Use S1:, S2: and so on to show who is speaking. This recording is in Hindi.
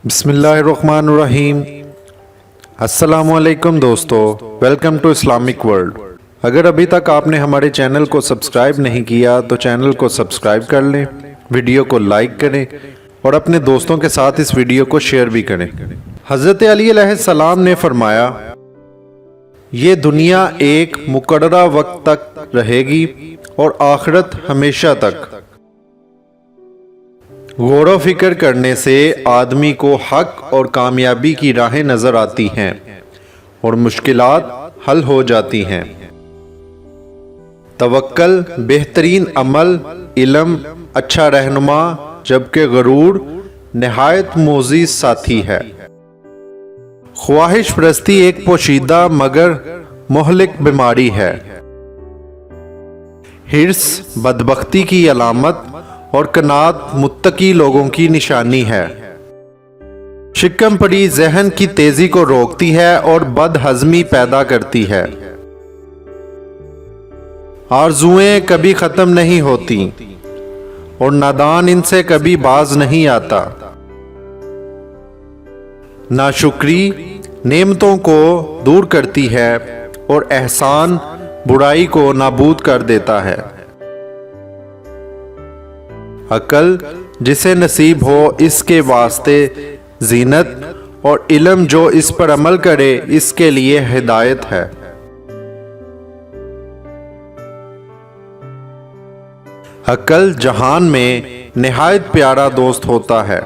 S1: बिस्मिल्लाहिर्रहमानिर्रहीम। अस्सलामुअलैकुम दोस्तों, वेलकम टू इस्लामिक वर्ल्ड। अगर अभी तक आपने हमारे चैनल को सब्सक्राइब नहीं किया तो चैनल को सब्सक्राइब कर लें, वीडियो को लाइक करें और अपने दोस्तों के साथ इस वीडियो को शेयर भी करें। हज़रत अली अलैहिस्सलाम ने फरमाया, ये दुनिया एक मुकर्ररा वक्त तक रहेगी और आखिरत हमेशा तक। गौर फिक्र करने से आदमी को हक और कामयाबी की राहें नजर आती हैं और मुश्किलात हल हो जाती हैं। तवक्कल बेहतरीन अमल, इल्म अच्छा रहनुमा, जबकि गरूर निहायत मोज़ीज़ साथी है। ख्वाहिश परस्ती एक पोशीदा मगर मोहलिक बीमारी है। हिर्स बदबख्ती की अलामत और कनात मुत्तकी लोगों की निशानी है। शिकम पड़ी जहन की तेजी को रोकती है और बदहजमी पैदा करती है। आरज़ुएं कभी ख़त्म नहीं होती और नादान इनसे कभी बाज नहीं आता। नाशुक्री नेमतों को दूर करती है और एहसान बुराई को नाबूद कर देता है। अकल जिसे नसीब हो इसके वास्ते जीनत और इल्म जो इस पर अमल करे इसके लिए हिदायत है। अकल जहान में निहायत प्यारा दोस्त होता है।